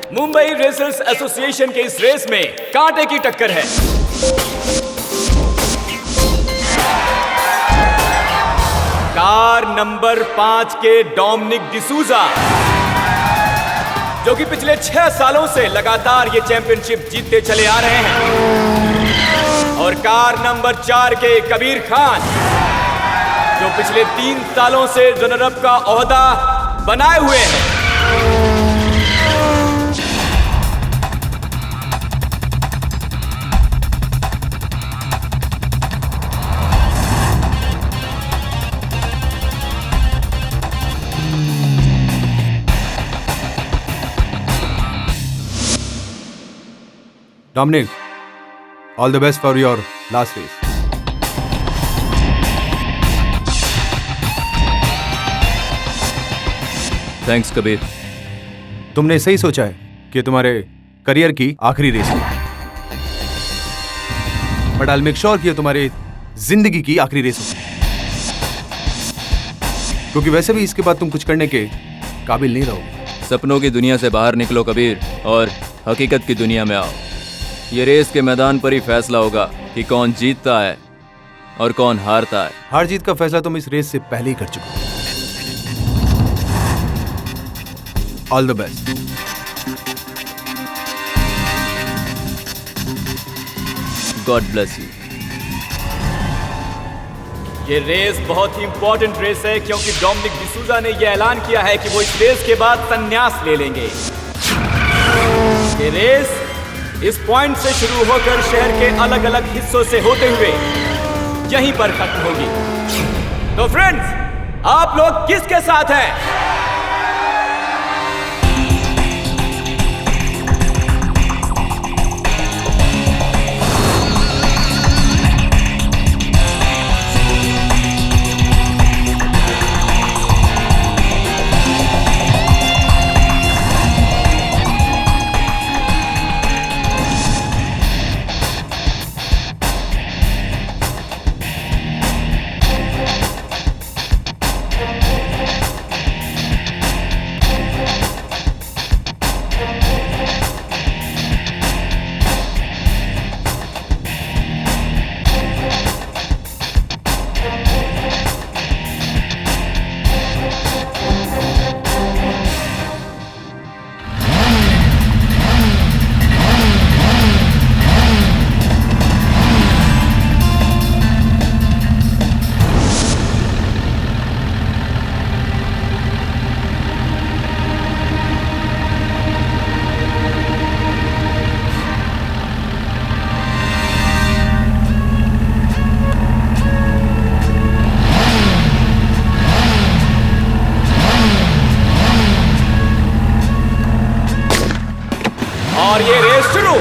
Mumbai racers association के इस race में कांटे की टक्कर है। कार नंबर 5 के डोमिनिक डिसूजा, जो कि पिछले 6 सालों से लगातार ये चैंपियनशिप जीतते चले आ रहे हैं, और कार नंबर 4 के कबीर खान, जो पिछले 3 सालों से रनर अप का ओहदा बनाए हुए हैं। Dominic, all the best for your last race. Thanks Kabir. तुमने सही सोचा है कि तुम्हारे करियर की आखिरी रेस है, बट I'll make sure कि ये तुम्हारी जिंदगी की आखिरी रेस हो, क्योंकि वैसे भी इसके बाद तुम कुछ करने के काबिल नहीं रहोगे। सपनों की दुनिया से बाहर निकलो कबीर, और हकीकत की दुनिया में आओ। ये रेस के मैदान पर ही फैसला होगा कि कौन जीतता है और कौन हारता है। हार जीत का फैसला तुम इस रेस से पहले ही कर चुके हो। All the best. God bless you. ये रेस बहुत ही इंपॉर्टेंट रेस है, क्योंकि डोमिनिक डिसूजा ने यह ऐलान किया है कि वो इस रेस के बाद संन्यास ले लेंगे। ये रेस इस पॉइंट से शुरू होकर शहर के अलग अलग हिस्सों से होते हुए यहीं पर खत्म होगी। तो फ्रेंड्स, आप लोग किसके साथ हैं? और ये रेस शुरू।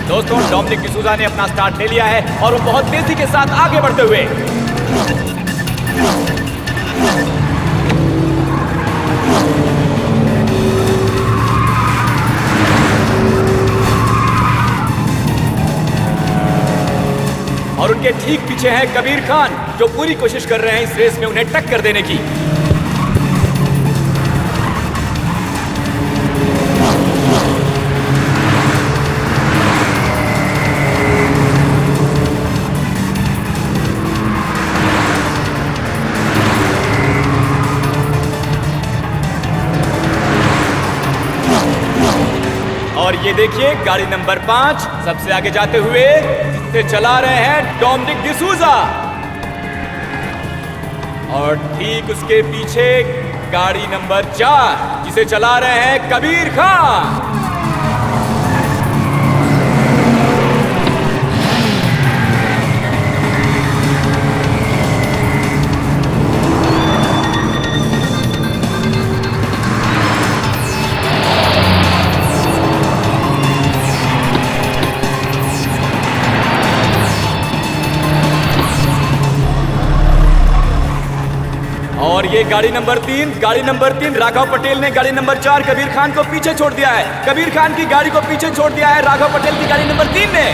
दोस्तों, डोमिनिक डिसूजा ने अपना स्टार्ट ले लिया है और वो बहुत तेजी के साथ आगे बढ़ते हुए और उनके ठीक पीछे है कबीर खान, जो पूरी कोशिश कर रहे हैं इस रेस में उन्हें टक्कर देने की। और ये देखिए, गाड़ी नंबर 5 सबसे आगे जाते हुए जिसे चला रहे हैं डोमिनिक डिसूजा, और ठीक उसके पीछे गाड़ी नंबर 4 जिसे चला रहे हैं कबीर खान। और ये गाड़ी नंबर 3 राघव पटेल ने गाड़ी नंबर 4 कबीर खान को पीछे छोड़ दिया है। कबीर खान की गाड़ी को पीछे छोड़ दिया है राघव पटेल की गाड़ी नंबर 3 ने।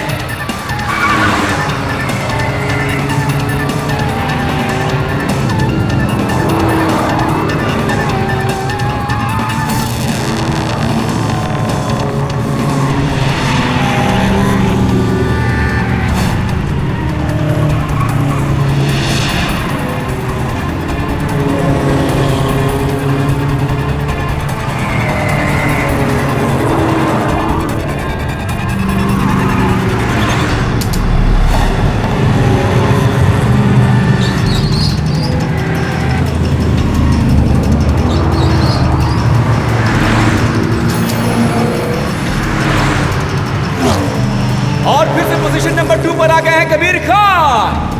और फिर से पोजीशन नंबर 2 पर आ गए हैं कबीर खान।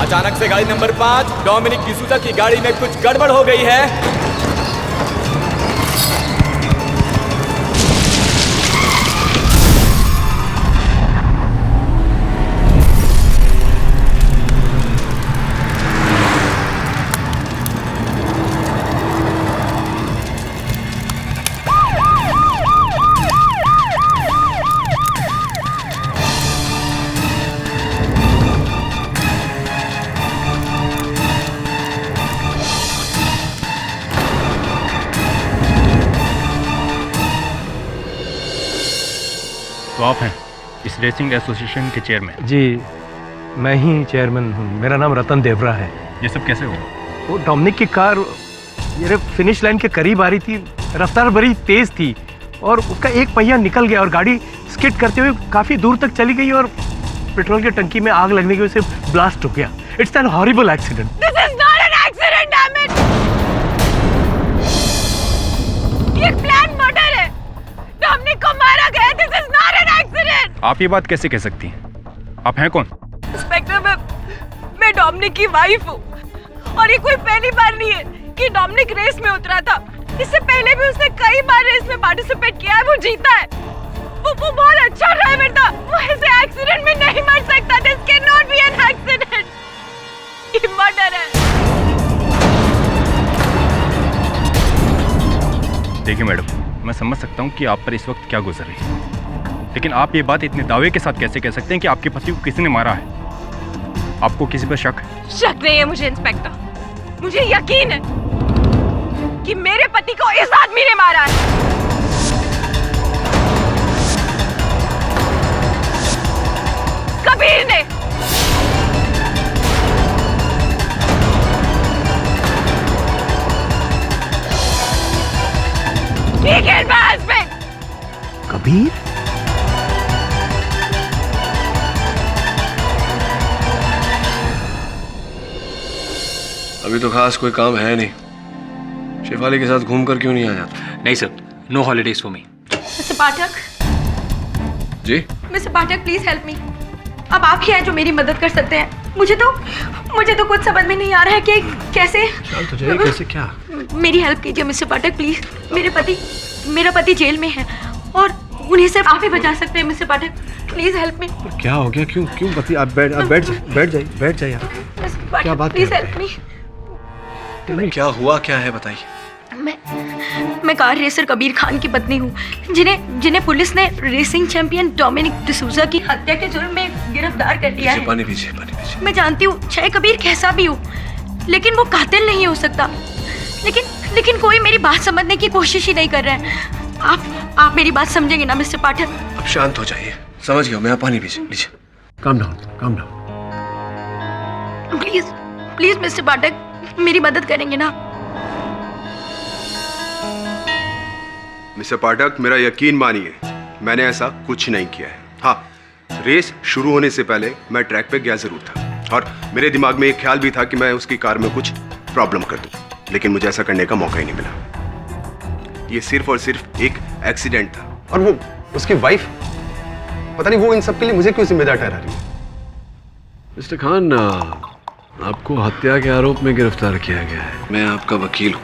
अचानक से गाड़ी नंबर 5 डोमिनिक डिसूजा की गाड़ी में कुछ गड़बड़ हो गई है। तो आप हैं इस रेसिंग एसोसिएशन के चेयरमैन? जी, मैं ही चेयरमैन हूँ। मेरा नाम रतन देवरा है। ये सब कैसे हुआ? वो डोमिनिक की कार ये फिनिश लाइन के करीब आ रही थी, रफ्तार बड़ी तेज थी और उसका एक पहिया निकल गया और गाड़ी स्किड करते हुए काफ़ी दूर तक चली गई और पेट्रोल की टंकी में आग लगने की वजह से ब्लास्ट हो गया। It's an horrible accident. This is not an accident, damn it. ये प्लान मर्डर है। डोमिनिक को मारा गया। This is not an accident. आप ये बात कैसे कह सकती हैं? आप हैं कौन? इंस्पेक्टर, मैं डोमिनिक की वाइफ हूँ और ये कोई पहली बार नहीं है कि डोमिनिक रेस में उतरा था। इससे पहले भी उसने कई बार रेस में पार्टिसिपेट किया है, वो जीता है। वो बहुत अच्छा ड्राइवर था। वो ऐसे एक्सीडेंट में नहीं मर सकता। This can not be an accident. ये मर्डर है। देखिए मैडम, मैं समझ सकता हूँ कि आप पर इस वक्त क्या गुजर रही है, लेकिन आप ये बात इतने दावे के साथ कैसे कह सकते हैं कि आपके पति को किसी ने मारा है? आपको किसी पर शक है? शक नहीं है मुझे इंस्पेक्टर। मुझे यकीन है कि मेरे पति को इस आदमी ने मारा है। कबीर ने। ठीक है हस्बैंड। कबीर? अभी तो खास कोई काम है नहीं। शेफाली के साथ घूमकर क्यों नहीं आ जाता? नहीं sir, no holidays for me. Mister Pathak. जी? Mister Pathak please help me. अब आप ही हैं जो मेरी मदद कर सकते हैं। मुझे तो कुछ समझ में नहीं आ रहा है कि कैसे। शांत हो जाइए। कैसे क्या? मेरी हेल्प कीजिए मिस्टर पाठक प्लीज। मेरा पति जेल में है और उन्हें सिर्फ आप ही बचा सकते हैं मिस्टर पाठक। प्लीज हेल्प मी। क्या हो गया? क्यों बती? आप बैठ जाइए। क्या बात? प्लीज हेल्प मी। क्या हुआ? क्या है बताइए। मैं कार रेसर कबीर खान की पत्नी हूँ, जिन्हें पुलिस ने रेसिंग चैंपियन डोमिनिक डिसूजा की हत्या के जुर्म में गिरफ्तार कर लिया है। पानी पीछे। मैं जानती हूँ चाहे कबीर कैसा भी हो, लेकिन वो कातिल नहीं हो सकता। लेकिन कोई मेरी बात समझने की कोशिश ही नहीं कर रहा है। आप मेरी बात समझेंगे ना मिस्टर पाठक? अब शांत हो जाइए। समझ गया मैं। पानी पीछे लीजिए। Calm down. प्लीज मिस्टर पाठक, मेरी मदद करेंगे ना? मिस्टर पाठक, मेरा यकीन मानिए, मैंने ऐसा कुछ नहीं किया है। हाँ, रेस शुरू होने से पहले मैं ट्रैक पे गया जरूर था और मेरे दिमाग में एक ख्याल भी था कि मैं उसकी कार में कुछ प्रॉब्लम कर दूं, लेकिन मुझे ऐसा करने का मौका ही नहीं मिला। ये सिर्फ और सिर्फ एक एक्सीडेंट था। और वो उसकी वाइफ, पता नहीं वो इन सब के लिए मुझे क्यों जिम्मेदार ठहरा रही है। मिस्टर खान, आपको हत्या के आरोप में गिरफ्तार किया गया है। मैं आपका वकील हूँ।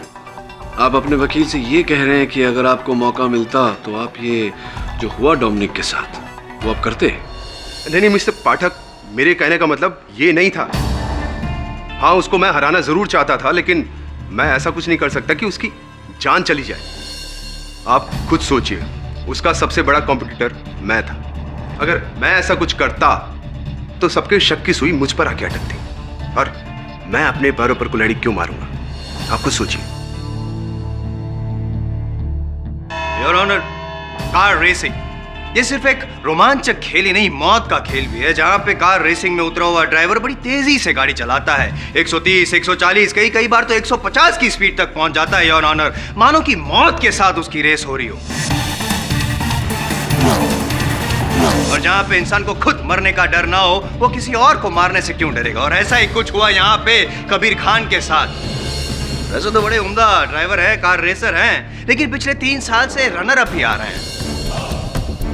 आप अपने वकील से ये कह रहे हैं कि अगर आपको मौका मिलता तो आप ये जो हुआ डोमिनिक के साथ वो आप करते? नहीं मिस्टर पाठक, मेरे कहने का मतलब ये नहीं था। हाँ, उसको मैं हराना जरूर चाहता था, लेकिन मैं ऐसा कुछ नहीं कर सकता कि उसकी जान चली जाए। आप खुद सोचिए, उसका सबसे बड़ा कॉम्पिटिटर मैं था। अगर मैं ऐसा कुछ करता तो सबके शक की सुई मुझ पर आके अटकती, और मैं अपने पैरों पर कुल्हाड़ी क्यों मारूंगा? आप खुद सोचिए। योर ऑनर, कार रेसिंग ये सिर्फ एक रोमांचक खेल ही नहीं, मौत का खेल भी है, जहां पे कार रेसिंग में उतरा हुआ ड्राइवर बड़ी तेजी से गाड़ी चलाता है। 130, 140, कई बार तो 150 की स्पीड तक पहुंच जाता है योर ऑनर, मानो कि मौत के साथ उसकी रेस हो रही हो। और जहां पे इंसान को खुद मरने का डर ना हो, वो किसी और को मारने से क्यों डरेगा? और ऐसा ही कुछ हुआ यहाँ पे कबीर खान के साथ। वैसे तो बड़े उम्दा ड्राइवर है, कार रेसर हैं, लेकिन पिछले 3 साल से रनर अप ही आ रहे हैं।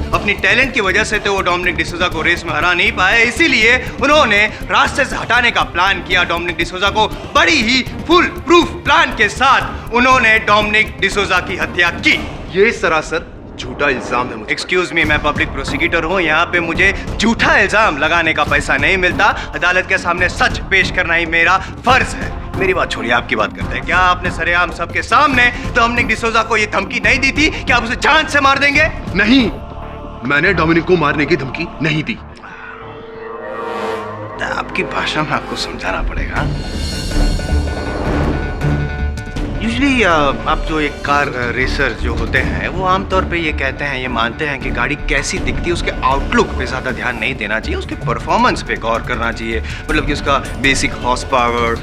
अपनी टैलेंट की वजह से तो वो डोमिनिक डिसूजा को रेस में हरा नहीं पाए, इसीलिए उन्होंने रास्ते से हटाने का प्लान किया। डोमिनिक डिसूजा को बड़ी ही फुल प्रूफ प्लान के साथ उन्होंने डोमिनिक डिसूजा की हत्या की। ये सरासर झूठा इल्जाम है। एक्सक्यूज मी, मैं पब्लिक प्रोसिक्यूटर हूँ, यहाँ पे मुझे झूठा इल्जाम लगाने का पैसा नहीं मिलता। अदालत के सामने सच पेश करना ही मेरा फर्ज है। मेरी बात छोड़िए, आपकी बात करते हैं। क्या आपने सरेआम सबके सामने डोमिनिक डिसूजा को ये धमकी नहीं दी थी कि आप उसे जान से मार देंगे? नहीं, मैंने डोमिनिक को मारने की धमकी नहीं दी। आपकी भाषा में आपको समझाना पड़ेगा। यूजुअली आप जो एक कार रेसर जो होते हैं, वो आमतौर पे ये कहते हैं, ये मानते हैं कि गाड़ी कैसी दिखती है उसके आउटलुक पे ज़्यादा ध्यान नहीं देना चाहिए, उसके परफॉर्मेंस पे गौर करना चाहिए। मतलब कि उसका बेसिक हॉर्स पावर,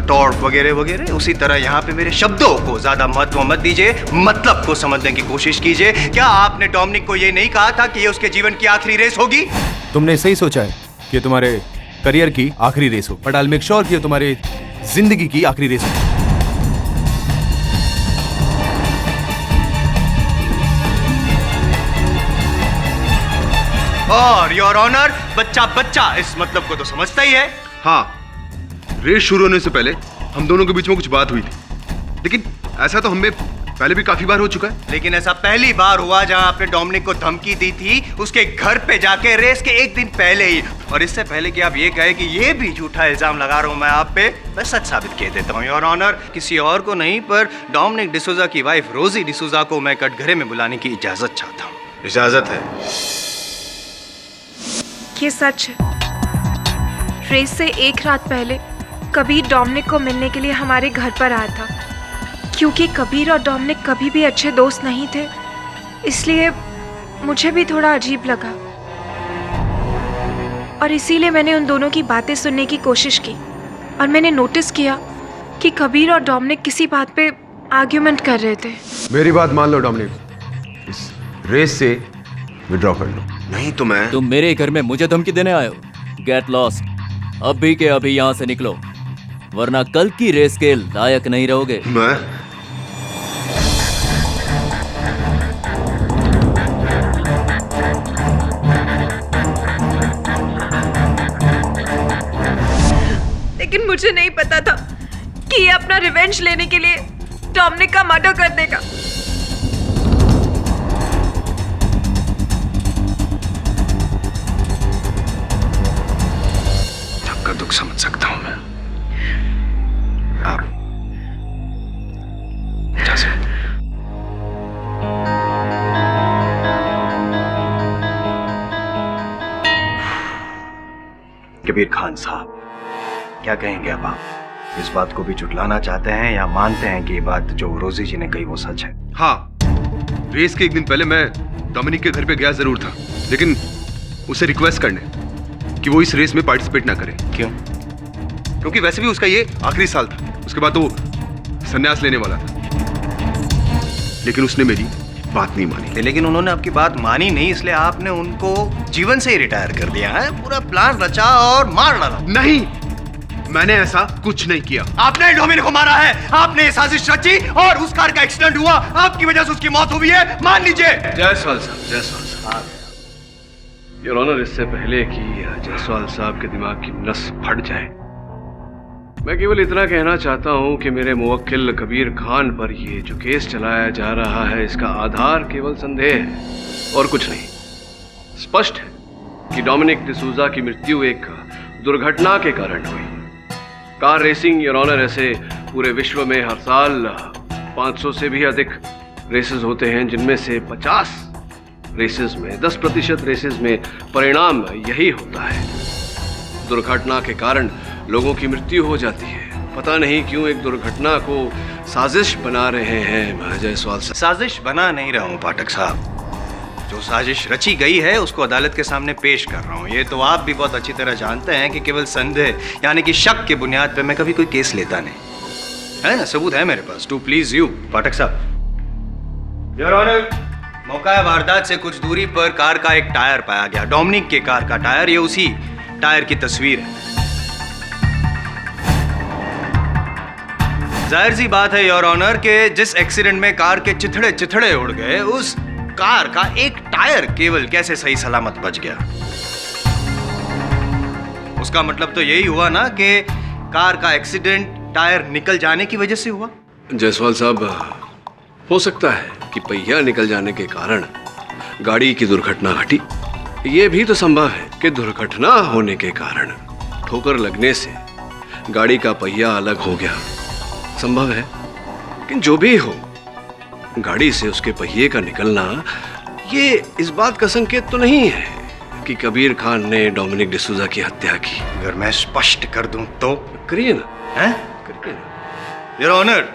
टॉर्क वगैरह वगैरह। उसी तरह यहाँ पे मेरे शब्दों को ज़्यादा महत्व मत दीजिए, मतलब को समझने की कोशिश कीजिए। क्या आपने डोमिनिक को ये नहीं कहा था कि ये उसके जीवन की आखिरी रेस होगी? तुमने सही सोचा है कि तुम्हारे करियर की आखिरी रेस हो, but I will make sure कि तुम्हारे जिंदगी की आखिरी रेस हो। और योर ऑनर, बच्चा इस मतलब को तो समझता ही है। हाँ, रेस शुरू होने से पहले हम दोनों के बीच में कुछ बात हुई थी, लेकिन ऐसा तो हमें पहले भी काफी बार हो चुका है। लेकिन ऐसा पहली बार हुआ जहां आपने डोमिनिक को धमकी दी थी उसके घर पे जाके, रेस के एक दिन पहले ही। और इससे पहले कि आप ये कहे कि ये भी झूठा इल्जाम लगा रहा हूं मैं आप पे, मैं सच साबित किए देता हूं योर ऑनर। किसी और को नहीं, पर डोमिनिक डिसूजा की वाइफ रोजी डिसूजा को मैं कटघरे में बुलाने की इजाजत चाहता हूं। इजाजत है? ये सच है। रेस से एक रात पहले कबीर डोमिनिक को मिलने के लिए हमारे घर पर आया था। क्योंकि कबीर और डोमिनिक कभी भी अच्छे दोस्त नहीं थे, इसलिए मुझे भी थोड़ा अजीब लगा और इसीलिए मैंने उन दोनों की बातें सुनने की कोशिश की। और मैंने नोटिस किया कि कबीर और डोमिनिक किसी बात पे आर्ग्यूमेंट कर रहे थे। मेरी बात मान लो डोमिनिक, इस रेस से विड्रॉ कर लो, नहीं तो मैं। तुम मेरे घर में मुझे धमकी देने आए हो? गेट लॉस्ट, अभी के अभी यहाँ से निकलो, वरना कल की रेस के लायक नहीं रहोगे। मैं? लेकिन मुझे नहीं पता था कि ये अपना रिवेंज लेने के लिए डोमिनिक का मर्डर कर देगा। आपका दुख समझ सकता हूं मैं। आप जा सकते। कबीर खान साहब, क्या कहेंगे अब आप? इस बात को भी झुटलाना चाहते हैं या मानते हैं कि ये बात जो रोजी जी ने कही वो सच है? हाँ, रेस के एक दिन पहले मैं डोमिनिक के घर पे गया जरूर था, लेकिन उसे रिक्वेस्ट करने कि वो इस रेस में पार्टिसिपेट ना करे। क्यों? क्योंकि वैसे भी उसका ये आखिरी साल था, उसके बाद तो संन्यास लेने वाला था। लेकिन उसने मेरी बात नहीं मानी। लेकिन उन्होंने आपकी बात मानी नहीं, इसलिए आपने उनको जीवन से ही रिटायर कर दिया है। पूरा प्लान रचा और मार डाला। नहीं, मैंने ऐसा कुछ नहीं किया। आपने डोमिनिक को मारा है, आपने ये साजिश रची और उस कार का एक्सीडेंट हुआ, आपकी वजह से उसकी मौत हुई है, मान लीजिए। जायसवाल साहब, योर ऑनर, इससे पहले कि जायसवाल साहब के दिमाग की नस फट जाए, मैं केवल इतना कहना चाहता हूं कि मेरे मुवक्किल कबीर खान पर ये जो केस चलाया जा रहा है, इसका आधार केवल संदेह है और कुछ नहीं। स्पष्ट है कि डोमिनिक डिसूजा की मृत्यु एक दुर्घटना के कारण हुई। कार रेसिंग, योर ऑनर, ऐसे पूरे विश्व में हर साल 500 से भी अधिक रेसेस होते हैं, जिनमें से 50 रेसेस में 10% रेसेस में परिणाम यही होता है, दुर्घटना के कारण लोगों की मृत्यु हो जाती है। पता नहीं क्यों एक दुर्घटना को साजिश बना रहे हैं जायसवाल साहब। साजिश बना नहीं रहा हूं पाठक साहब, जो साजिश रची गई है उसको अदालत के सामने पेश कर रहा हूं। ये तो आप भी बहुत अच्छी तरह जानते हैं कि केवल संदेह यानी कि शक के बुनियाद पे मैं कभी कोई केस लेता नहीं, है ना? सबूत है मेरे पास, टू प्लीज यू पाठक साहब। योर ऑनर, मौका वारदात से कुछ दूरी पर कार का एक टायर पाया गया, डोमिनिक के कार का टायर। ये उसी टायर की तस्वीर है। जाहिर सी बात है योर ऑनर के जिस एक्सीडेंट में कार के चिथड़े चिथड़े उड़ गए, उस कार का एक टायर केवल कैसे सही सलामत बच गया। उसका मतलब तो यही हुआ ना कि कार का एक्सीडेंट टायर निकल जाने की वजह से हुआ। जायसवाल साहब, हो सकता है कि पहिया निकल जाने के कारण गाड़ी की दुर्घटना घटी। यह भी तो संभव है कि दुर्घटना होने के कारण ठोकर लगने से गाड़ी का पहिया अलग हो गया। संभव है कि जो भी हो, गाड़ी से उसके पहिए का निकलना ये इस बात का संकेत तो नहीं है कि कबीर खान ने डोमिनिक डिसूजा की हत्या की। अगर मैं स्पष्ट कर दूं तो? करिए ना। हैं? करिए ना। योर ऑनर,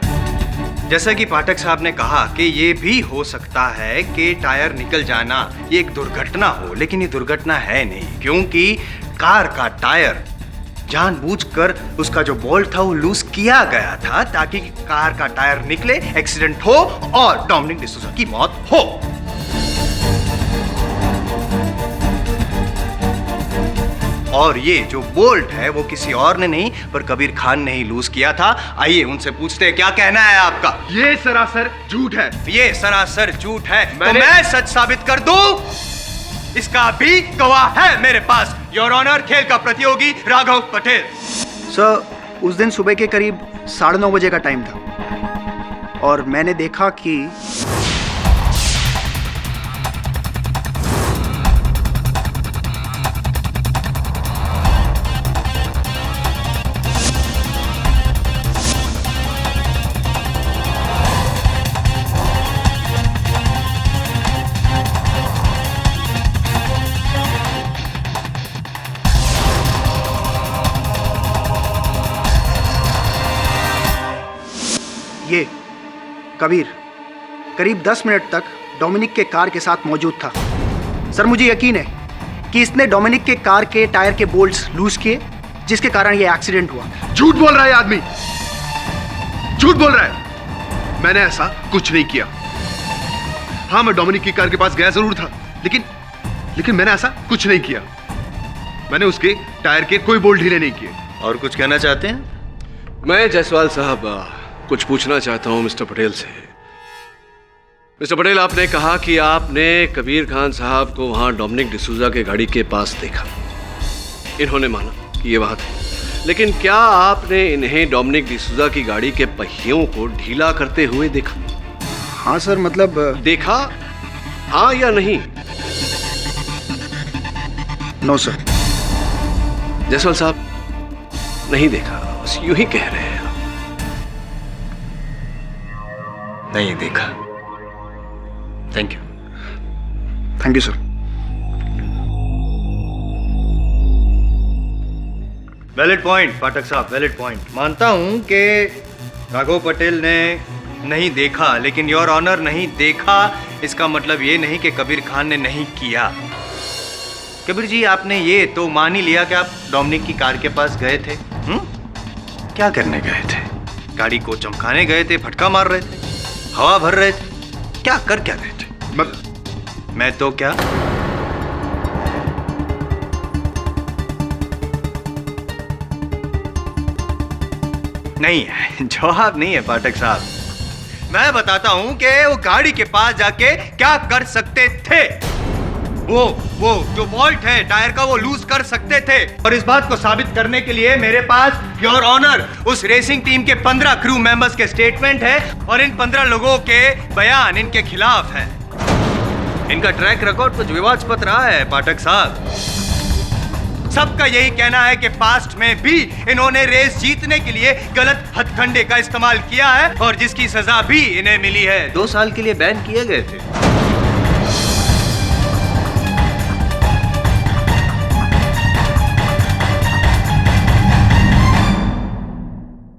जैसा कि पाठक साहब ने कहा कि ये भी हो सकता है कि टायर निकल जाना ये एक दुर्घटना हो, लेकिन ये दुर्घटना है नहीं, क्योंकि कार का टायर जानबूझकर उसका जो बोल्ट था वो लूज किया गया था ताकि कार का टायर निकले, एक्सीडेंट हो और डोमिनिक डिसूजा की मौत हो। और ये जो बोल्ट है वो किसी और ने नहीं पर कबीर खान ने ही लूज किया था। आइए उनसे पूछते हैं, क्या कहना है आपका? ये सरासर झूठ है। ये सरासर झूठ है तो मैं सच साबित कर दूं? इसका भी गवाह है मेरे पास, योर ऑनर, खेल का प्रतियोगी राघव पटेल। सर, उस दिन सुबह के करीब 9:30 बजे का टाइम था और मैंने देखा कि ये कबीर करीब 10 मिनट तक डोमिनिक के कार के साथ मौजूद था। सर, मुझे यकीन है कि इसने डोमिनिक के कार के टायर के बोल्ट्स लूज किए, जिसके कारण ये एक्सीडेंट हुआ। झूठ बोल रहा है आदमी, झूठ बोल रहा है। मैंने ऐसा कुछ नहीं किया। हाँ, मैं डोमिनिक की कार के पास गया जरूर था, लेकिन मैंने ऐसा कुछ नहीं किया। मैंने उसके टायर के कोई बोल्ट ढीले नहीं किए। और कुछ कहना चाहते हैं? मैं जायसवाल साहब कुछ पूछना चाहता हूं मिस्टर पटेल से। मिस्टर पटेल, आपने कहा कि आपने कबीर खान साहब को वहां डोमिनिक डिसूजा के गाड़ी के पास देखा। इन्होंने माना कि ये बात है, लेकिन क्या आपने इन्हें डोमिनिक डिसूजा की गाड़ी के पहियों को ढीला करते हुए देखा? हाँ सर, मतलब देखा, हाँ या नहीं? No sir. जायसवाल साहब, नहीं देखा, बस यूं ही कह रहे हैं। नहीं देखा। Thank you. Thank you sir. Valid point Pathak साहब, वैलिड पॉइंट। मानता हूं कि राघव पटेल ने नहीं देखा, लेकिन योर ऑनर नहीं देखा इसका मतलब ये नहीं कि कबीर खान ने नहीं किया। कबीर जी, आपने ये तो मान ही लिया कि आप डोमिनिक की कार के पास गए थे। क्या करने गए थे? गाड़ी को चमकाने गए थे, फटका मार रहे थे, हवा भर रहे थे, क्या कर क्या रहे थे? मैं तो क्या? नहीं है, जवाब नहीं है पाठक साहब। मैं बताता हूं कि वो गाड़ी के पास जाके क्या कर सकते थे। वो जो वॉल्ट है टायर का, वो लूज कर सकते थे। और इस बात को साबित करने के लिए मेरे पास योर ऑनर उस रेसिंग टीम के 15 क्रू मेंबर्स के स्टेटमेंट है और इन 15 लोगों के बयान इनके खिलाफ है। इनका ट्रैक रिकॉर्ड कुछ विवादास्पद रहा है पाठक साहब। सबका यही कहना है कि पास्ट में भी इन्होंने रेस जीतने के लिए गलत हथकंडे का इस्तेमाल किया है और जिसकी सजा भी इन्हें मिली है। 2 साल के लिए बैन किए गए थे।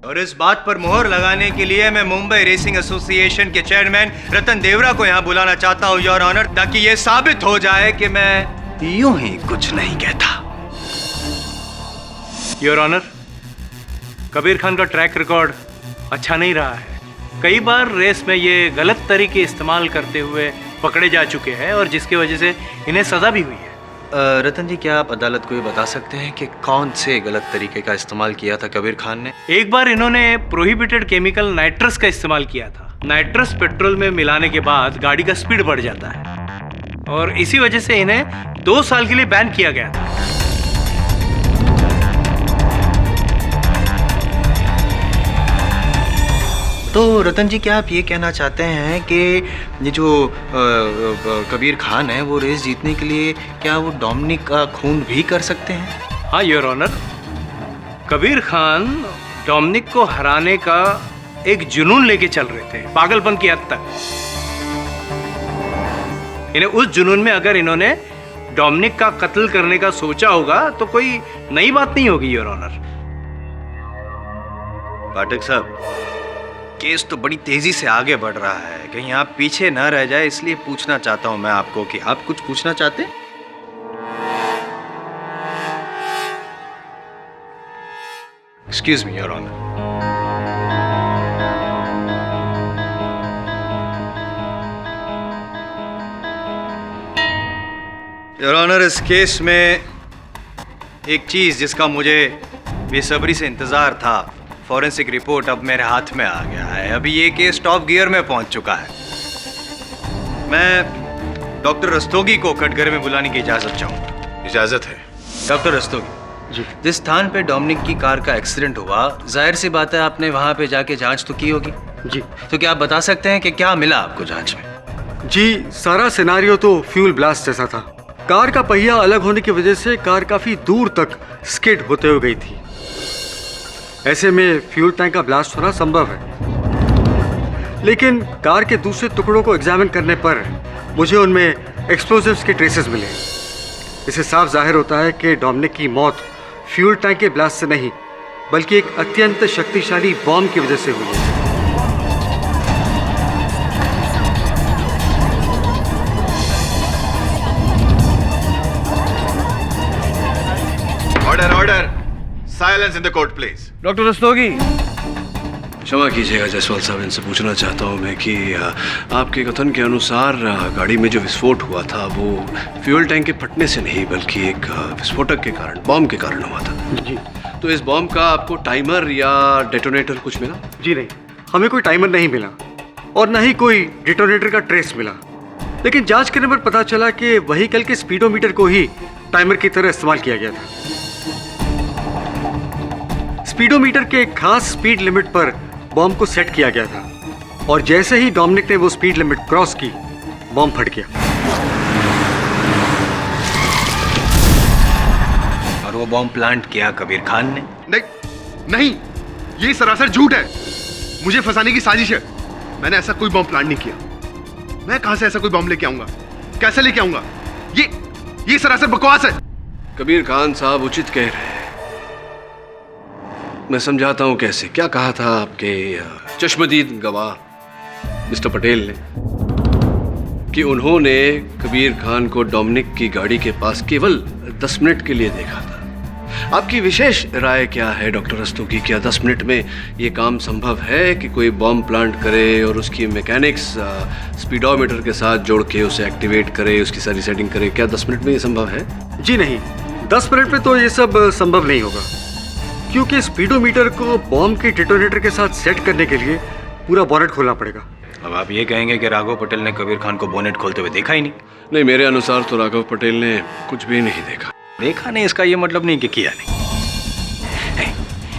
और इस बात पर मुहर लगाने के लिए मैं मुंबई रेसिंग एसोसिएशन के चेयरमैन रतन देवरा को यहां बुलाना चाहता हूं योर ऑनर, ताकि यह साबित हो जाए कि मैं यूं ही कुछ नहीं कहता। योर ऑनर, कबीर खान का ट्रैक रिकॉर्ड अच्छा नहीं रहा है। कई बार रेस में ये गलत तरीके इस्तेमाल करते हुए पकड़े जा चुके हैं और जिसकी वजह से इन्हें सजा भी हुई है। रतन जी, क्या आप अदालत को ये बता सकते हैं कि कौन से गलत तरीके का इस्तेमाल किया था कबीर खान ने? एक बार इन्होंने प्रोहिबिटेड केमिकल नाइट्रस का इस्तेमाल किया था। नाइट्रस पेट्रोल में मिलाने के बाद गाड़ी का स्पीड बढ़ जाता है और इसी वजह से इन्हें 2 साल के लिए बैन किया गया था। तो रतन जी, क्या आप ये कहना चाहते हैं कि ये जो कबीर खान है वो रेस जीतने के लिए क्या वो डोमिनिक का खून भी कर सकते हैं? हाँ your honour, Kabir Khan Dominic को हराने का एक जुनून लेके चल रहे थे, पागलपन की हद तक। इन्हें उस जुनून में अगर इन्होंने डोमिनिक का कत्ल करने का सोचा होगा तो कोई नई बात नहीं होगी योर ऑनर। पाठक साहब, केस तो बड़ी तेजी से आगे बढ़ रहा है, कहीं आप पीछे न रह जाए, इसलिए पूछना चाहता हूं मैं आपको कि आप कुछ पूछना चाहते हैं? Excuse me your honour. Your honour, इस केस में एक चीज जिसका मुझे बेसब्री से इंतजार था, फॉरेंसिक रिपोर्ट अब मेरे हाथ में आ गया है। अभी ये केस टॉप गियर में पहुंच चुका है। मैं डॉक्टर रस्तोगी को कटघरे में बुलाने की इजाजत चाहूंगा। इजाजत है। डॉक्टर रस्तोगी जी, जिस स्थान पे डोमिनिक की कार का एक्सीडेंट हुआ, जाहिर सी बात है आपने वहां पे जाके जांच तो की होगी जी। तो क्या आप बता सकते हैं कि क्या मिला आपको जांच में? जी, सारा सिनारियो तो फ्यूल ब्लास्ट जैसा था। कार का पहिया अलग होने की वजह से कार काफी दूर तक स्किड होते हुए गई थी। ऐसे में फ्यूल टैंक का ब्लास्ट होना संभव है, लेकिन कार के दूसरे टुकड़ों को एग्जामिन करने पर मुझे उनमें एक्सप्लोजिव्स के ट्रेसेस मिले। इससे साफ जाहिर होता है कि डोमिनिक की मौत फ्यूल टैंक के ब्लास्ट से नहीं, बल्कि एक अत्यंत शक्तिशाली बॉम्ब की वजह से हुई है। Order order, silence in the court please. Doctor Rastogi. क्षमा कीजिएगा जायसवाल साहब, इनसे पूछना चाहता हूँ मैं कि आपके कथन के अनुसार गाड़ी में जो विस्फोट हुआ था वो फ्यूल टैंक के फटने से नहीं, बल्कि एक विस्फोटक के कारण, बॉम्ब के कारण हुआ था जी। तो इस बॉम्ब का आपको टाइमर या डेटोनेटर कुछ मिला? जी नहीं, हमें कोई टाइमर नहीं मिला और न ही कोई डिटोनेटर का ट्रेस मिला। लेकिन जांच करने पर पता चला कि व्हीकल के स्पीडोमीटर को ही टाइमर की तरह इस्तेमाल किया गया था। स्पीडोमीटर के एक खास स्पीड लिमिट पर बॉम्ब को सेट किया गया था और जैसे ही डोमिनिक ने वो स्पीड लिमिट क्रॉस की, बॉम्ब फट गया। और वो बॉम्ब प्लांट किया कबीर खान ने? नहीं, ये सरासर झूठ है। मुझे फंसाने की साजिश है। मैंने ऐसा कोई बॉम्ब प्लांट नहीं किया। मैं कहां से ऐसा कोई बॉम्ब लेके आऊंगा? कैसे लेके आऊंगा? ये सरासर बकवास है। कबीर खान साहब उचित कह रहे हैं, मैं समझाता हूं कैसे। क्या कहा था आपके चश्मदीद गवाह मिस्टर पटेल ने कि उन्होंने कबीर खान को डोमिनिक की गाड़ी के पास केवल 10 मिनट के लिए देखा था। आपकी विशेष राय क्या है डॉक्टर रस्तोगी? क्या 10 मिनट में ये काम संभव है कि कोई बॉम्ब प्लांट करे और उसकी मैकेनिक्स स्पीडोमीटर के साथ जोड़ के उसे एक्टिवेट करे, उसकी सारी सेटिंग करे? क्या 10 मिनट में ये संभव है? जी नहीं, 10 मिनट में तो ये सब संभव नहीं होगा, क्योंकि स्पीडोमीटर को बॉम्ब के डिटोनेटर के साथ सेट करने के लिए पूरा बोनेट खोलना पड़ेगा। अब आप ये कहेंगे कि राघव पटेल ने कबीर खान को बोनेट खोलते हुए देखा ही नहीं? नहीं, मेरे अनुसार तो राघव पटेल ने कुछ भी नहीं देखा। देखा नहीं इसका ये मतलब नहीं कि किया नहीं।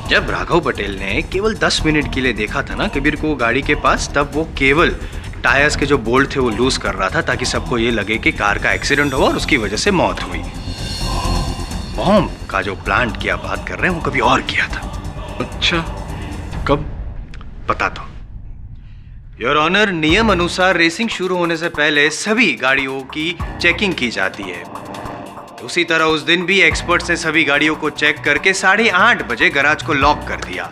जब राघव पटेल ने केवल 10 मिनट के लिए देखा था ना कबीर को गाड़ी के पास, तब वो केवल टायर्स के जो बोल्ट थे वो लूज कर रहा था ताकि सबको ये लगे कि कार का एक्सीडेंट हुआ और उसकी वजह से मौत हुई। बॉम्ब का जो प्लांट की आप बात कर रहे हैं वो कभी और किया था। अच्छा, कब? पता तो योर ऑनर, नियम अनुसार रेसिंग शुरू होने से पहले सभी गाड़ियों की चेकिंग की जाती है। उसी तरह उस दिन भी एक्सपर्ट्स ने सभी गाड़ियों को चेक करके 8:30 बजे गैराज को लॉक कर दिया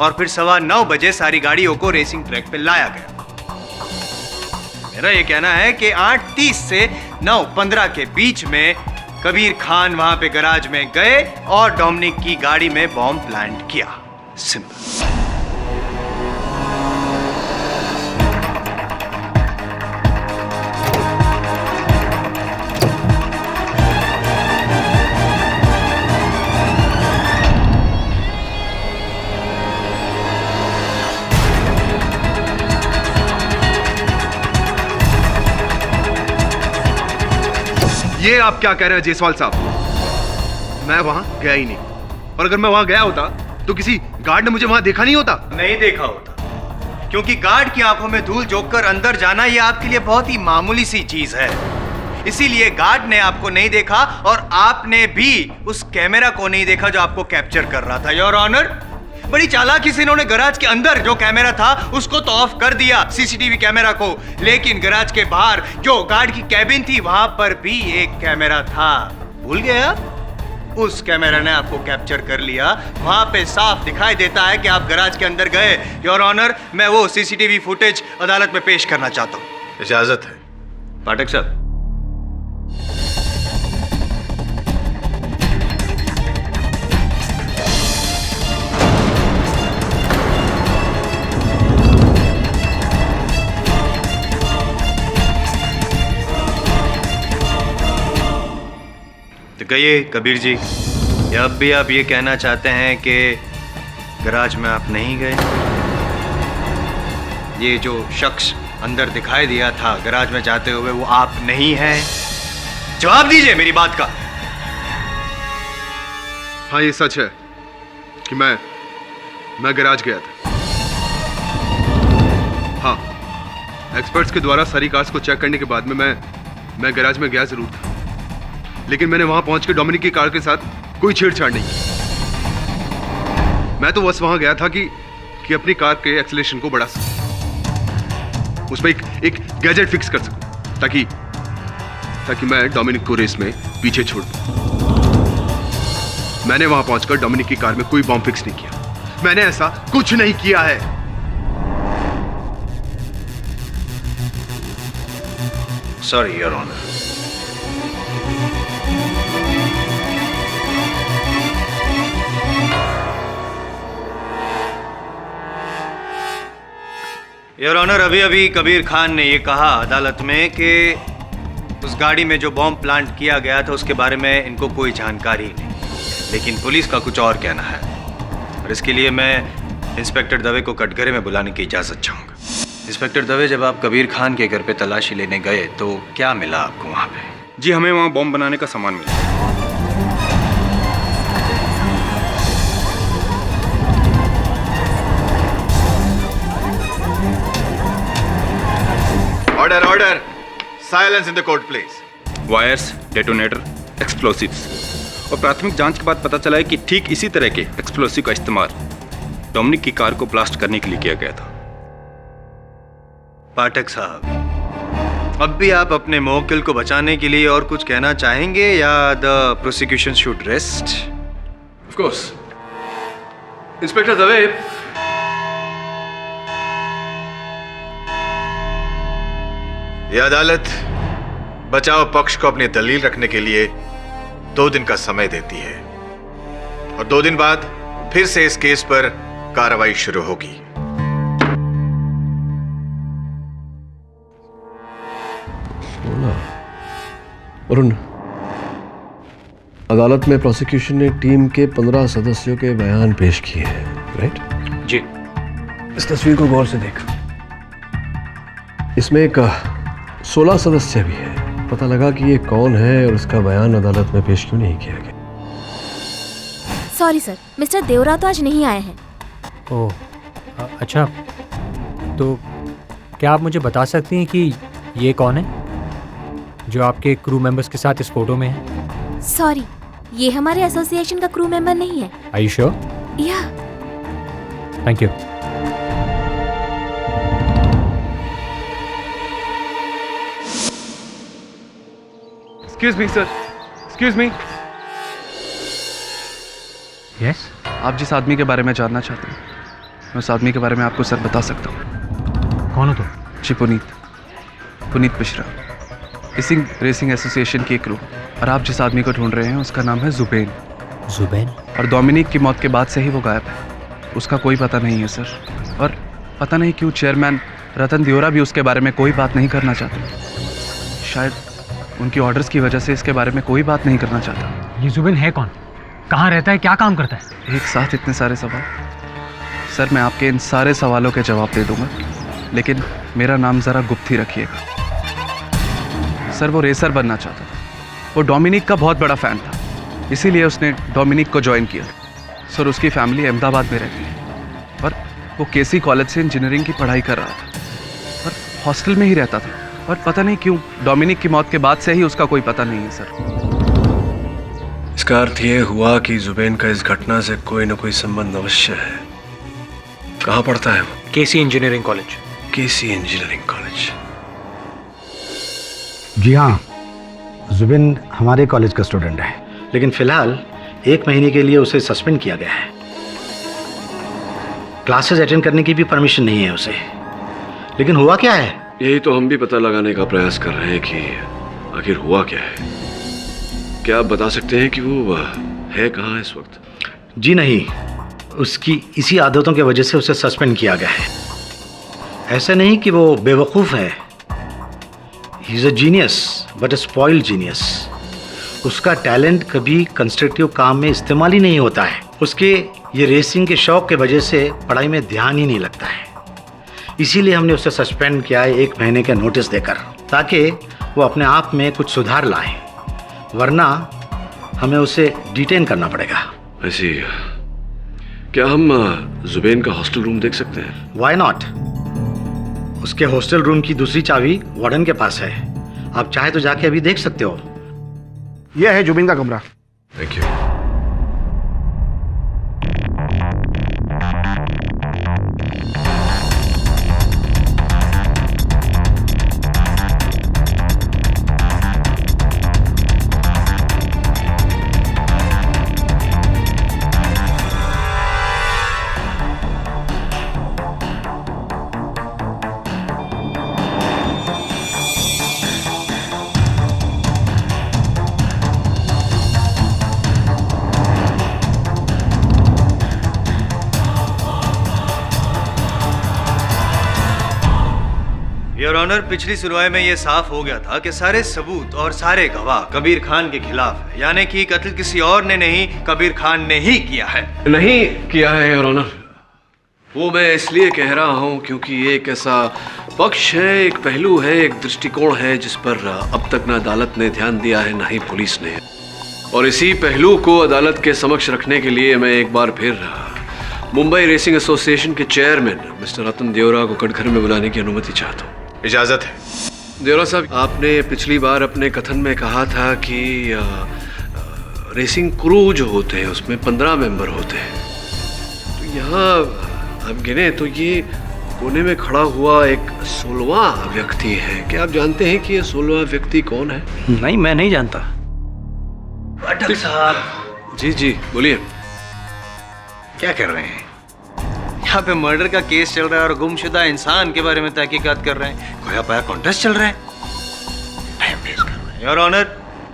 और फिर 9:15 बजे सारी गाड़ियों को रेसिंग ट्रैक पे लाया गया। मेरा ये कहना है कि 8:30 से 9:15 के बीच में कबीर खान वहां पे गैराज में गए और डोमिनिक की गाड़ी में बॉम्ब प्लांट किया। सिंपल। ये आप क्या कह रहे हैं जायसवाल साहब? मैं वहां गया ही नहीं, और अगर मैं वहां गया होता तो किसी गार्ड ने मुझे वहां देखा नहीं होता? नहीं देखा होता, क्योंकि गार्ड की आंखों में धूल झोंक कर अंदर जाना ये आपके लिए बहुत ही मामूली सी चीज है। इसीलिए गार्ड ने आपको नहीं देखा और आपने भी उस कैमरा को नहीं देखा जो आपको कैप्चर कर रहा था। योर ऑनर, बड़ी चालाकी से इन्होंने गैराज के अंदर जो कैमरा था उसको तो ऑफ कर दिया, सीसीटीवी कैमरा को, लेकिन गैराज के बाहर जो गार्ड की कैबिन थी वहां पर भी एक कैमरा था। भूल गया? उस कैमरा ने आपको कैप्चर कर लिया। वहां पे साफ दिखाई देता है कि आप गैराज के अंदर गए। योर ऑनर, मैं वो सीसीटीवी फुटेज अदालत में पेश करना चाहता हूं। इजाजत है पाठक साहब। कहिए कबीर जी, या अब भी आप ये कहना चाहते हैं कि गैराज में आप नहीं गए? ये जो शख्स अंदर दिखाई दिया था गैराज में जाते हुए वो आप नहीं हैं? जवाब दीजिए मेरी बात का। हाँ, ये सच है कि मैं गैराज गया था। हाँ, एक्सपर्ट्स के द्वारा सारी कार्स को चेक करने के बाद में मैं गैराज में गया जरूर था, लेकिन मैंने वहां पहुंच के डोमिनिक की कार के साथ कोई छेड़छाड़ नहीं की। मैं तो बस वहां गया था कि अपनी कार के एक्सीलरेशन को बढ़ा सकूं, उसमें एक गैजेट फिक्स कर सकूं ताकि मैं डोमिनिक को रेस में पीछे छोड़ दूं। मैंने वहां पहुंचकर डोमिनिक की कार में कोई बॉम्ब फिक्स नहीं किया। मैंने ऐसा कुछ नहीं किया है। Sorry your honour. Your honour, अभी अभी कबीर खान ने ये कहा अदालत में कि उस गाड़ी में जो बॉम्ब प्लांट किया गया था उसके बारे में इनको कोई जानकारी नहीं, लेकिन पुलिस का कुछ और कहना है, और इसके लिए मैं इंस्पेक्टर दवे को कटघरे में बुलाने की इजाज़त चाहूँगा। इंस्पेक्टर दवे, जब आप कबीर खान के घर पे तलाशी लेने गए तो क्या मिला आपको वहाँ पे? जी, हमें वहाँ बॉम्ब बनाने का सामान मिला। Order order, silence in the court please. Wires, detonator, explosives, और प्राथमिक जांच के बाद पता चला है कि ठीक इसी तरह के एक्सप्लोसिव का इस्तेमाल डोमिनिक की कार को ब्लास्ट करने के लिए किया गया था। पाठक साहब, अब भी आप अपने मौकिल को बचाने के लिए और कुछ कहना चाहेंगे या the prosecution should rest? Of course. Inspector Dave, यह अदालत बचाव पक्ष को अपनी दलील रखने के लिए 2 दिन का समय देती है। और 2 दिन बाद फिर से इस केस पर कार्रवाई शुरू होगी। वरुण, अदालत में प्रोसिक्यूशन ने टीम के 15 सदस्यों के बयान पेश किए हैं, राइट? जी। इस तस्वीर को गौर से देख। इसमें एक 16 सदस्य भी है। पता लगा कि ये कौन है और इसका बयान अदालत में पेश क्यों नहीं किया गया? सॉरी सर, मिस्टर देवरा तो आज नहीं आए हैं। ओह, अच्छा। तो क्या आप मुझे बता सकती हैं कि ये कौन है जो आपके क्रू मेंबर्स के साथ इस फोटो में है? सॉरी, ये हमारे एसोसिएशन का क्रू मेंबर नहीं है। Are you sure? Yeah. Thank you. Excuse me sir, excuse me. Yes? आप जिस आदमी के बारे में जानना चाहते हैं, मैं उस आदमी के बारे में आपको सर बता सकता हूँ। कौन हो तुम? जी, पुनीत मिश्रा, रेसिंग एसोसिएशन के क्रू। और आप जिस आदमी को ढूंढ रहे हैं उसका नाम है जुबेन। जुबेन? और डोमिनिक की मौत के बाद से ही वो गायब है। उसका कोई पता नहीं है सर। और पता नहीं क्यों चेयरमैन रतन दियोरा भी उसके बारे में कोई बात नहीं करना चाहते। शायद उनकी ऑर्डर्स की वजह से इसके बारे में कोई बात नहीं करना चाहता। ये जुबेन है कौन? कहाँ रहता है? क्या काम करता है? एक साथ इतने सारे सवाल। सर, मैं आपके इन सारे सवालों के जवाब दे दूंगा, लेकिन मेरा नाम ज़रा गुप्त ही रखिएगा। सर, वो रेसर बनना चाहता था। वो डोमिनिक का बहुत बड़ा फ़ैन था, इसीलिए उसने डोमिनिक को ज्वाइन किया। सर, उसकी फैमिली अहमदाबाद में रहती है और वो केसी कॉलेज से इंजीनियरिंग की पढ़ाई कर रहा था और हॉस्टल में ही रहता था। और पता नहीं क्यों डोमिनिक की मौत के बाद से ही उसका कोई पता नहीं है सर। इसका अर्थ ये हुआ कि जुबेन का इस घटना से कोई न कोई संबंध अवश्य है। कहाँ पढ़ता है वो? केसी इंजीनियरिंग कॉलेज। केसी इंजीनियरिंग कॉलेज। जी हाँ, जुबिन हमारे कॉलेज का स्टूडेंट है, लेकिन फिलहाल 1 महीने के लिए उसे सस्पेंड किया गया है। क्लासेस अटेंड करने की भी परमिशन नहीं है उसे। लेकिन हुआ क्या है? यही तो हम भी पता लगाने का प्रयास कर रहे हैं कि आखिर हुआ क्या है। क्या आप बता सकते हैं कि वो है कहाँ इस वक्त? जी नहीं, उसकी इसी आदतों की वजह से उसे सस्पेंड किया गया है। ऐसा नहीं कि वो बेवकूफ़ है। He is a genius but a spoiled genius. उसका टैलेंट कभी कंस्ट्रक्टिव काम में इस्तेमाल ही नहीं होता है। उसके ये रेसिंग के शौक की वजह से पढ़ाई में ध्यान ही नहीं लगता है। इसीलिए हमने उसे सस्पेंड किया है 1 महीने का नोटिस देकर, ताकि वो अपने आप में कुछ सुधार लाए, वरना हमें उसे डिटेन करना पड़ेगा। ऐसी क्या हम जुबेन का हॉस्टल रूम देख सकते हैं? Why not? उसके हॉस्टल रूम की दूसरी चाबी वार्डन के पास है। आप चाहे तो जाके अभी देख सकते हो। यह है जुबेन का कमरा। Thank you. योर ऑनर, पिछली सुनवाई में ये साफ हो गया था कि सारे सबूत और सारे गवाह कबीर खान के खिलाफ है, यानी कि कत्ल किसी और ने नहीं, कबीर खान ने ही किया है। नहीं किया है योर ऑनर। वो मैं इसलिए कह रहा हूँ क्योंकि ये एक ऐसा पक्ष है, एक पहलू है, एक दृष्टिकोण है जिस पर अब तक न अदालत ने ध्यान दिया है, न ही पुलिस ने। और इसी पहलू को अदालत के समक्ष रखने के लिए मैं एक बार फिर मुंबई रेसिंग एसोसिएशन के चेयरमैन मिस्टर रतन दियोरा को कटघरे में बुलाने की अनुमति चाहता हूँ। इजाजत है। दियोरा साहब, आपने पिछली बार अपने कथन में कहा था कि रेसिंग क्रू जो होते हैं उसमें 15 मेंबर होते हैं। तो यहाँ आप गिने तो ये कोने में खड़ा हुआ एक 16वां व्यक्ति है। क्या आप जानते हैं कि ये 16वां व्यक्ति कौन है? नहीं, मैं नहीं जानता। पाठक साहब। जी जी बोलिए। क्या कर रहे हैं? यहाँ पे मर्डर का केस चल रहा है और गुमशुदा इंसान के बारे में तहकीकात कर रहे हैं। खोया पाया कॉन्टेस्ट चल रहा है। टाइम वेस्ट कर रहे हैं। योर ऑनर,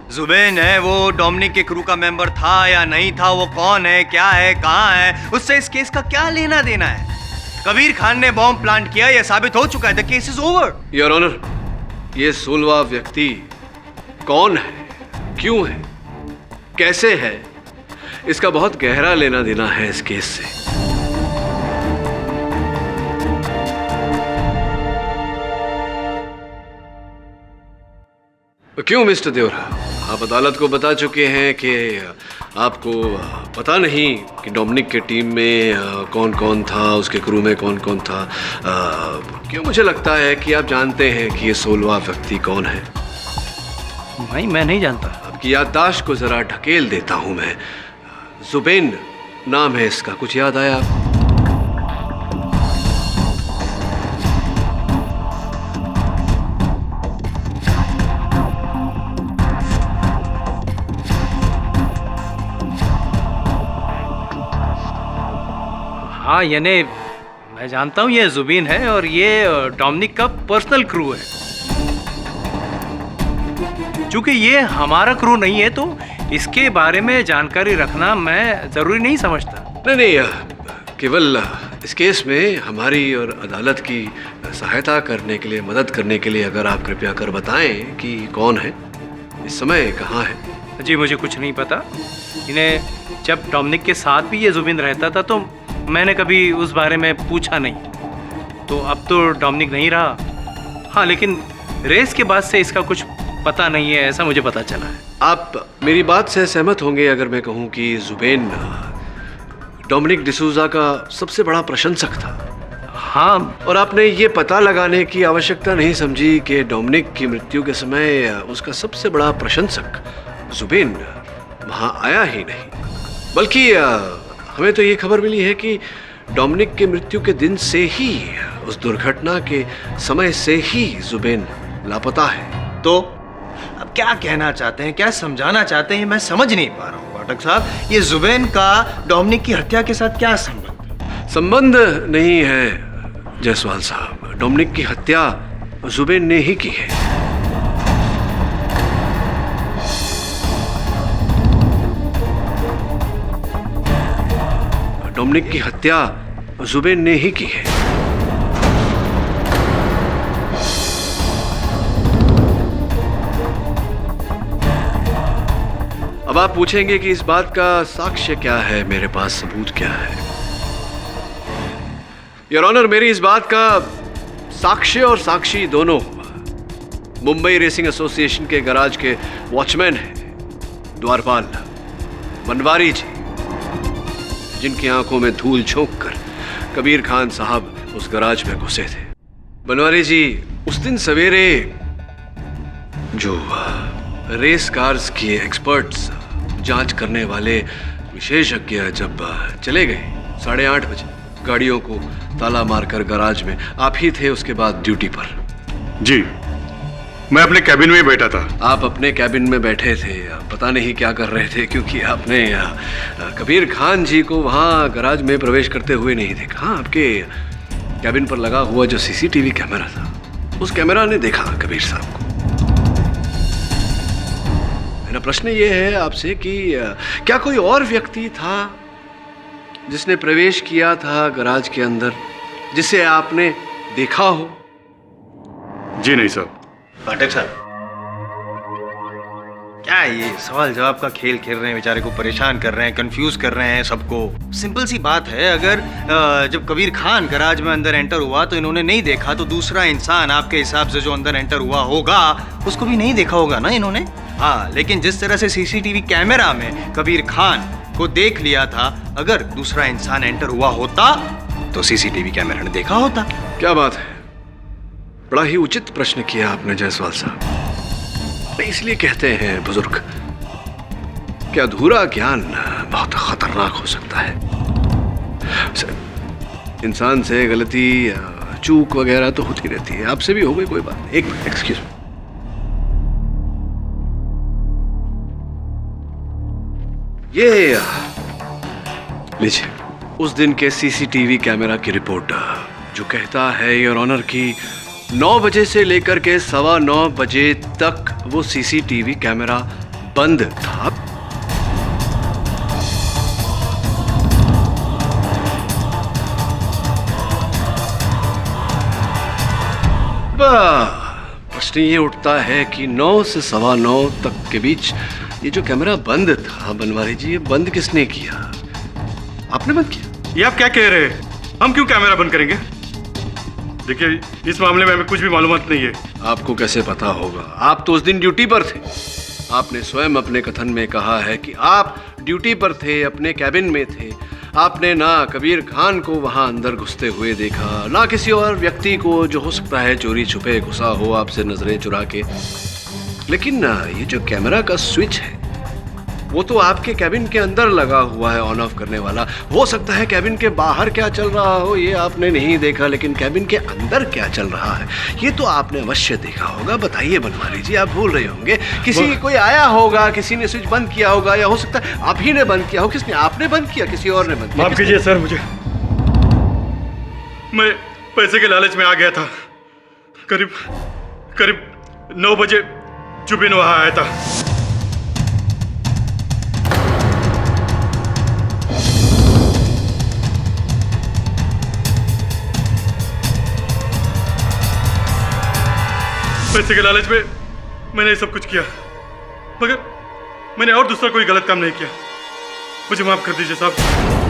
जुबेन है वो डोमिनिक के क्रू का मेंबर था या नहीं था, वो कौन है, क्या है, कहाँ है, उससे इस केस का क्या लेना देना है? कबीर खान ने बॉम्ब प्लांट किया, यह साबित हो चुका है। The case is over. Your honour, ये 16वां व्यक्ति कौन है, क्यों है, कैसे है, इसका बहुत गहरा लेना देना है इस केस से। क्यों मिस्टर देवरा, आप अदालत को बता चुके हैं कि आपको पता नहीं कि डोमिनिक के टीम में कौन कौन था, उसके क्रू में कौन कौन था। क्यों मुझे लगता है कि आप जानते हैं कि ये 16वां व्यक्ति कौन है। भाई मैं नहीं जानता। आपकी याददाश्त को जरा ढकेल देता हूं मैं। जुबेन नाम है इसका, कुछ याद आया? हाँ यानी मैं जानता हूँ ये जुबीन है और ये डोमिनिक का पर्सनल क्रू है। चूंकि ये हमारा क्रू नहीं है तो इसके बारे में जानकारी रखना मैं जरूरी नहीं समझता। नहीं, केवल इस केस में हमारी और अदालत की सहायता करने के लिए, मदद करने के लिए अगर आप कृपया कर बताएं कि कौन है, इस समय कहाँ है। जी मुझे कुछ नहीं पता। इन्हें जब डोमिनिक के साथ भी ये जुबीन रहता था तो मैंने कभी उस बारे में पूछा नहीं। तो अब तो डोमिनिक नहीं रहा। हाँ लेकिन रेस के बाद से इसका कुछ पता नहीं है, ऐसा मुझे पता चला है। आप मेरी बात से सहमत होंगे अगर मैं कहूं कि जुबेन डोमिनिक डिसूजा का सबसे बड़ा प्रशंसक था। हाँ, और आपने ये पता लगाने की आवश्यकता नहीं समझी कि डोमिनिक की मृत्यु के समय उसका सबसे बड़ा प्रशंसक जुबेन वहां आया ही नहीं, बल्कि हमें तो ये खबर मिली है कि डोमिनिक के मृत्यु के दिन से ही, उस दुर्घटना के समय से ही जुबेन लापता है। तो अब क्या कहना चाहते हैं, क्या समझाना चाहते हैं, मैं समझ नहीं पा रहा हूँ पाठक साहब। ये जुबेन का डोमिनिक की हत्या के साथ क्या संबंध? संबंध नहीं है जायसवाल साहब, डोमिनिक की हत्या जुबेन ने ही की है। डोमिनिक की हत्या जुबेन ने ही की है। अब आप पूछेंगे कि इस बात का साक्ष्य क्या है, मेरे पास सबूत क्या है। योर ऑनर, मेरी इस बात का साक्ष्य और साक्षी दोनों मुंबई रेसिंग एसोसिएशन के गैराज के वॉचमैन हैं, द्वारपाल बनवारी जी, जिनकी आंखों में धूल झोंक कर कबीर खान साहब उस गैराज में घुसे थे। बनवारी जी उस दिन सवेरे जो रेस कार्स के एक्सपर्ट्स, जांच करने वाले विशेषज्ञ जब चले गए 8:30 बजे, गाड़ियों को ताला मारकर गैराज में आप ही थे उसके बाद ड्यूटी पर? जी, मैं अपने कैबिन में बैठा था। आप अपने कैबिन में बैठे थे, पता नहीं क्या कर रहे थे, क्योंकि आपने कबीर खान जी को वहां गैराज में प्रवेश करते हुए नहीं देखा। हाँ, आपके कैबिन पर लगा हुआ जो सीसीटीवी कैमरा था, उस कैमरा ने देखा कबीर साहब को। मेरा प्रश्न ये है आपसे कि क्या कोई और व्यक्ति था जिसने प्रवेश किया था गैराज के अंदर, जिसे आपने देखा हो? जी नहीं साहब। पाठक साहब, क्या ये सवाल जवाब का खेल खेल रहे हैं, बेचारे को परेशान कर रहे हैं, कंफ्यूज कर रहे हैं सबको। सिंपल सी बात है, अगर जब कबीर खान गैराज में अंदर एंटर हुआ तो इन्होंने नहीं देखा, तो दूसरा इंसान आपके हिसाब से जो अंदर एंटर हुआ होगा उसको भी नहीं देखा होगा ना इन्होंने। हाँ, लेकिन जिस तरह से सीसीटीवी कैमरा में कबीर खान को देख लिया था, अगर दूसरा इंसान एंटर हुआ होता तो सीसीटीवी कैमरा ने देखा होता। क्या बात है, बड़ा ही उचित प्रश्न किया आपने जायसवाल साहब। इसलिए कहते हैं बुजुर्ग कि अधूरा ज्ञान बहुत खतरनाक हो सकता है। इंसान से गलती, चूक वगैरह तो होती रहती है, आपसे भी हो गई, कोई बात नहीं। एक मिनट, एक्सक्यूज मी। ये लीजिए उस दिन के सीसीटीवी कैमरा की रिपोर्ट, जो कहता है योर ऑनर की 9 बजे से लेकर के 9:15 बजे तक वो सीसीटीवी कैमरा बंद था। प्रश्न ये उठता है कि 9 से 9:15 तक के बीच ये जो कैमरा बंद था, बनवारी जी, ये बंद किसने किया? आपने बंद किया? ये आप क्या कह रहे हैं? हम क्यों कैमरा बंद करेंगे? देखिए, इस मामले में हमें कुछ भी मालूमात नहीं है। आपको कैसे पता होगा? आप तो उस दिन ड्यूटी पर थे। आपने स्वयं अपने कथन में कहा है कि आप ड्यूटी पर थे, अपने कैबिन में थे। आपने ना कबीर खान को वहां अंदर घुसते हुए देखा, ना किसी और व्यक्ति को जो हो सकता है चोरी छुपे घुसा हो आपसे नजरें चुरा के। लेकिन ना ये जो कैमरा का स्विच है वो तो आपके कैबिन के अंदर लगा हुआ है, ऑन ऑफ करने वाला। हो सकता है कैबिन के बाहर क्या चल रहा हो ये आपने नहीं देखा, लेकिन कैबिन के अंदर क्या चल रहा है ये तो आपने अवश्य देखा होगा। बताइए बनवारी जी, आप भूल रहे होंगे। कोई आया होगा, किसी ने स्विच बंद किया होगा, या हो सकता है आप ही ने बंद किया हो। किसने? आपने बंद किया, किसी और ने बंद किया? माफ कीजिए सर, मुझे मैं पैसे के लालच में आ गया था। करीब 9 बजे जुबिन वहां आया था। पैसे के लालच में मैंने ये सब कुछ किया, मगर मैंने और दूसरा कोई गलत काम नहीं किया। मुझे माफ कर दीजिए साहब।